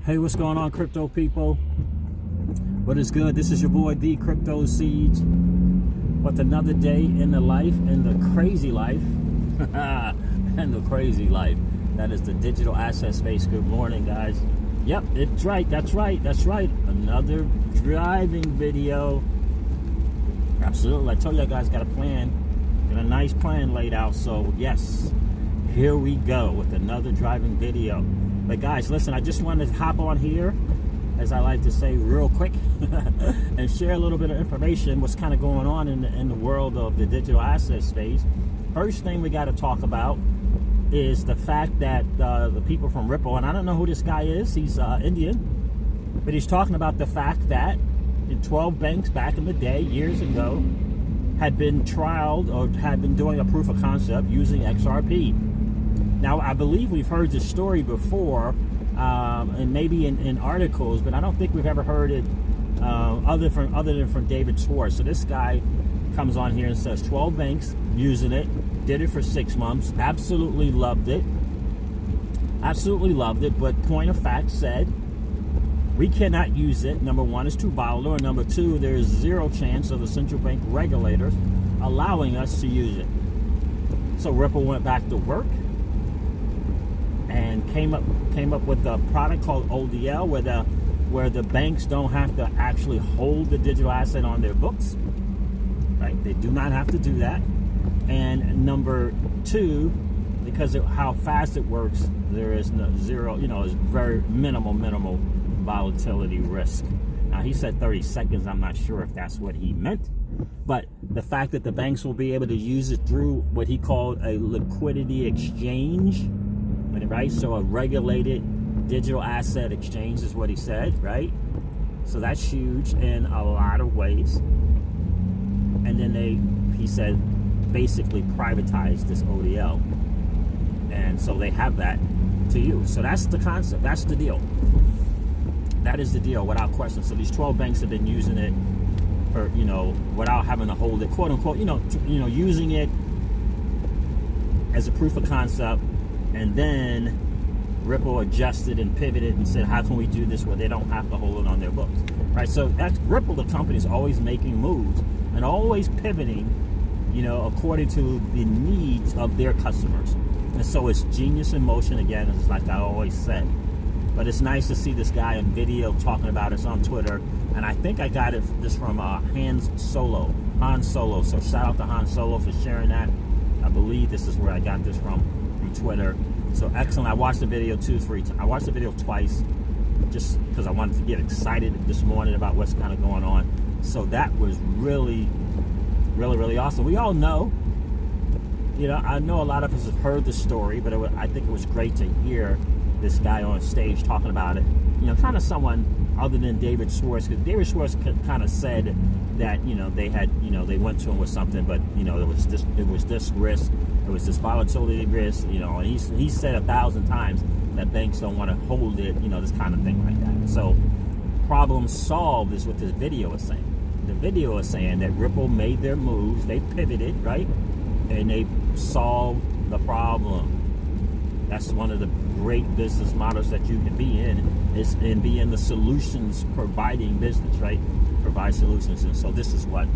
Hey, what's going on, crypto people? What is good? This is your boy, the Crypto Siege, with another day in the life, in the crazy life, and the crazy life. That is the digital asset space. Good morning, guys. Yep, it's right. That's right. Another driving video. Absolutely. I told you guys got a plan, got a nice plan laid out. So yes, here we go with another driving video. But guys, listen, I just wanted to hop on here, as I like to say, real quick, and share a little bit of information, what's kind of going on in the world of the digital asset space. First thing we got to talk about is the fact that the people from Ripple, and I don't know who this guy is, he's Indian, but he's talking about the fact that 12 banks back in the day, years ago, had been trialed or had been doing a proof of concept using XRP. Now, I believe we've heard this story before, and maybe in articles, but I don't think we've ever heard it other than from David Schwartz. So this guy comes on here and says 12 banks using it, did it for 6 months, absolutely loved it, but point of fact said, we cannot use it. Number one, it's too volatile, and number two, there's zero chance of the central bank regulators allowing us to use it. So Ripple went back to work and came up with a product called ODL, where the banks don't have to actually hold the digital asset on their books, right? They do not have to do that. And number two, because of how fast it works, there is zero, it's very minimal volatility risk. Now, he said 30 seconds. I'm not sure if that's what he meant, but the fact that the banks will be able to use it through what he called a liquidity exchange, right? So a regulated digital asset exchange is what he said, right? So that's huge in a lot of ways. And then he said, basically privatize this ODL. And so they have that to use. So that's the concept. That's the deal. That is the deal, without question. So these 12 banks have been using it for, without having to hold it, quote unquote, using it as a proof of concept. And then Ripple adjusted and pivoted and said, how can we do this where they don't have to hold it on their books, right? So that's Ripple, the company, is always making moves and always pivoting, according to the needs of their customers. And so it's genius in motion, again, it's like I always said. But it's nice to see this guy on video talking about it on Twitter. And I think I got this from Han Solo. So shout out to Han Solo for sharing that. I believe this is where I got this from Twitter. So excellent. I watched the video I watched the video twice, just because I wanted to get excited this morning about what's kind of going on. So that was really awesome. We all know, I know a lot of us have heard the story, but I think it was great to hear this guy on stage talking about it. Kind of someone other than David Schwartz, because David Schwartz kind of said that they had they went to him with something, but it was this risk, it was this volatility risk, and he said 1,000 times that banks don't want to hold it, this kind of thing like that. So problem solved is what this video is saying. The video is saying that Ripple made their moves, they pivoted, right, and they solved the problem. That's one of the great business models that you can be in, is in being the solutions providing business, right? Provide solutions. And so this is what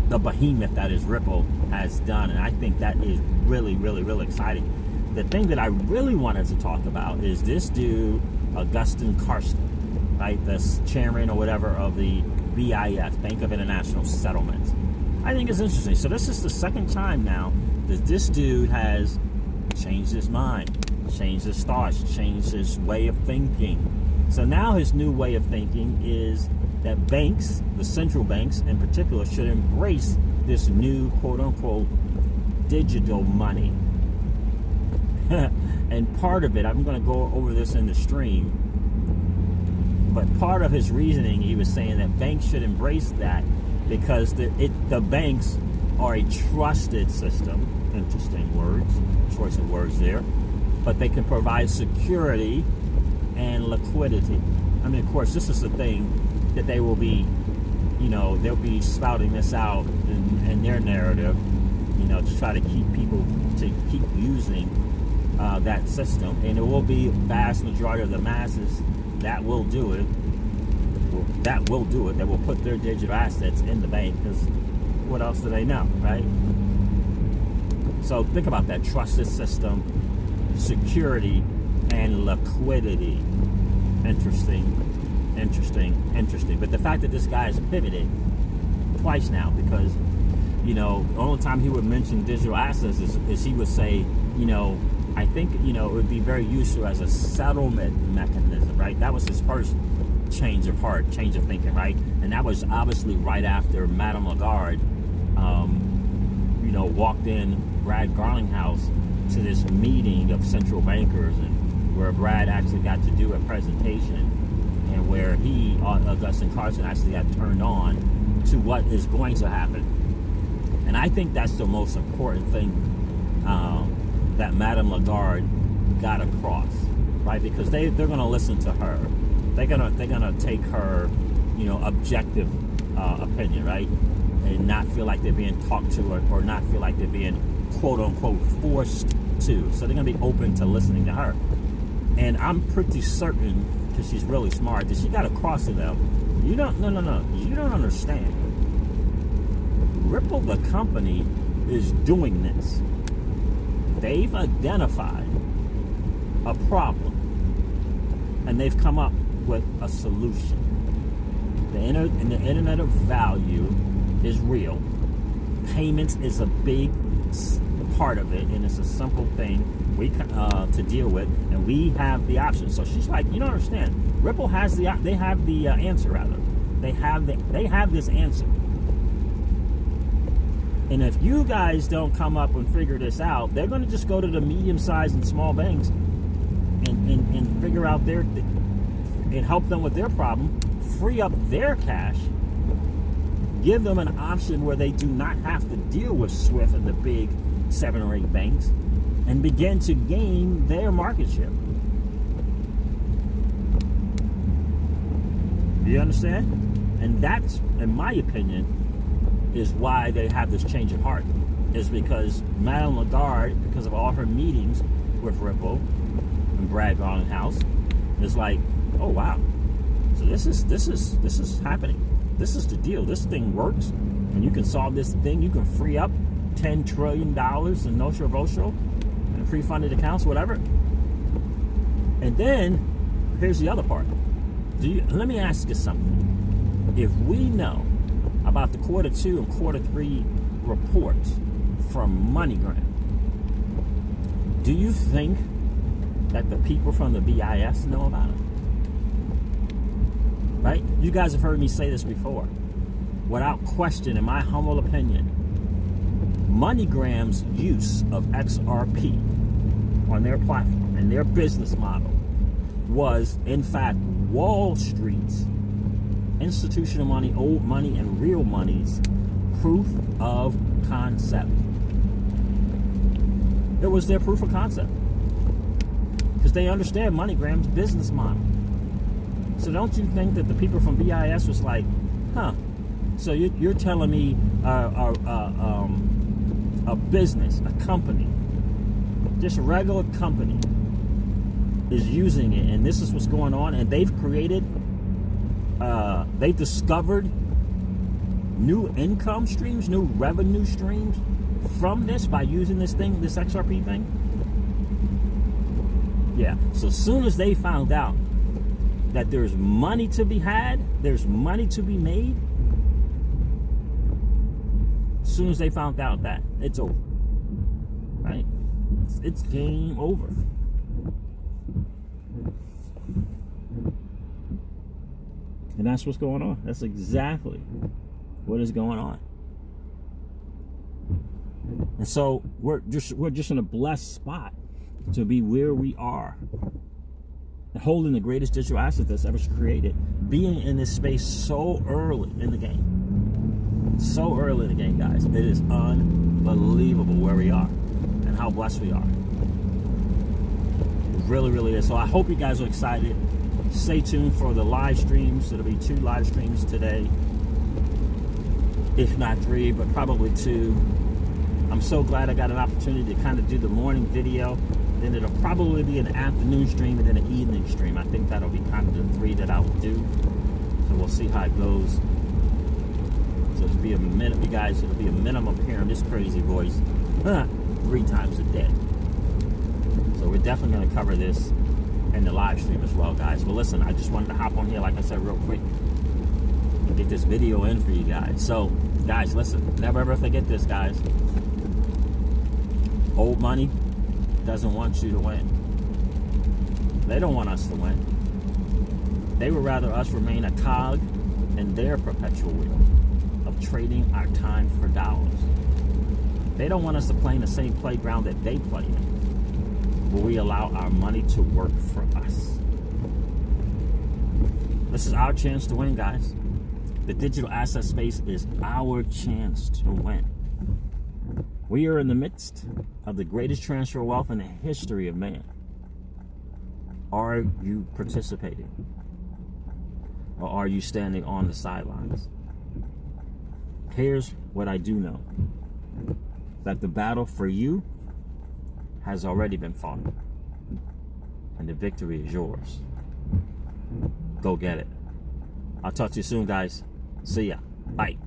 the behemoth that is Ripple has done. And I think that is really exciting. The thing that I really wanted to talk about is this dude, Augustin Karsten, right? The chairman or whatever of the BIS, Bank of International Settlements. I think it's interesting. So this is the second time now that this dude has changed his mind, changed his thoughts, changed his way of thinking. So now his new way of thinking is that banks, the central banks in particular, should embrace this new quote-unquote digital money. And part of it, I'm going to go over this in the stream, but part of his reasoning, he was saying that banks should embrace that because the banks are a trusted system. Interesting words, choice of words there, but they can provide security and liquidity. I mean, of course, this is the thing that they will be, they'll be spouting this out in their narrative, to try to keep people to keep using that system, and it will be vast majority of the masses that will do it. That will put their digital assets in the bank, because what else do they know, right? So think about that: trusted system, security, and liquidity. Interesting. But the fact that this guy has pivoted twice now, because the only time he would mention digital assets is he would say, I think it would be very useful as a settlement mechanism, right? That was his first change of heart, change of thinking, right? And that was obviously right after Madame Lagarde, walked in Brad Garling's house to this meeting of central bankers, and where Brad actually got to do a presentation, and where he, Augustin Carson, actually got turned on to what is going to happen. And I think that's the most important thing that Madame Lagarde got across, right? Because they're going to listen to her. They're gonna take her, objective opinion, right, and not feel like they're being talked to, or not feel like they're being quote unquote forced to. So they're gonna be open to listening to her. And I'm pretty certain, because she's really smart, that she got across to them. You don't understand. Ripple, the company, is doing this. They've identified a problem, and they've come up with a solution. The Internet of Value is real. Payments is a big part of it, and it's a simple thing to deal with, and we have the option. So she's like, you don't understand. Ripple has the answer, rather. They have this answer. And if you guys don't come up and figure this out, they're going to just go to the medium-sized and small banks and figure out and help them with their problem, free up their cash, give them an option where they do not have to deal with SWIFT and the big 7 or 8 banks, and begin to gain their market share. Do you understand? And that's, in my opinion, is why they have this change of heart. Is because Madame Lagarde, because of all her meetings with Ripple and Brad Garling's house, is like, oh wow, so this is happening. This is the deal. This thing works, and you can solve this thing. You can free up $10 trillion in notional votro and pre-funded accounts, whatever. And then here's the other part. Let me ask you something. If we know about the Q2 and Q3 reports from MoneyGram, do you think that the people from the BIS know about it? Right? You guys have heard me say this before. Without question, in my humble opinion, MoneyGram's use of XRP on their platform and their business model was, in fact, Wall Street's institutional money, old money, and real money's proof of concept. It was their proof of concept, because they understand MoneyGram's business model. So don't you think that the people from BIS was like, so you're telling me a business, a company, just a regular company is using it, and this is what's going on, and they've discovered new income streams, new revenue streams from this by using this thing, this XRP thing? Yeah, so as soon as they found out that there's money to be had, there's money to be made, as soon as they found out that, it's over, right? It's game over. And that's what's going on. That's exactly what is going on. And so we're just in a blessed spot to be where we are, holding the greatest digital asset that's ever created, being in this space so early in the game. So early in the game, guys. It is unbelievable where we are and how blessed we are. It really, really is. So I hope you guys are excited. Stay tuned for the live streams. There'll be 2 live streams today, if not 3, but probably 2. I'm so glad I got an opportunity to kind of do the morning video Then it'll probably be an afternoon stream and then an evening stream. I think that'll be kind of the 3 that I will do. So we'll see how it goes. So it'll be a minute, you guys. It'll be a minimum hearing this crazy voice 3 times a day. So we're definitely going to cover this in the live stream as well, guys. But listen, I just wanted to hop on here, like I said, real quick and get this video in for you guys. So, guys, listen, never ever forget this, guys. Old money doesn't want you to win. They don't want us to win. They would rather us remain a cog in their perpetual wheel of trading our time for dollars. They don't want us to play in the same playground that they play in, where we allow our money to work for us. This is our chance to win, guys. The digital asset space is our chance to win. We are in the midst of the greatest transfer of wealth in the history of man. Are you participating? Or are you standing on the sidelines? Here's what I do know. That the battle for you has already been fought. And the victory is yours. Go get it. I'll talk to you soon, guys. See ya. Bye.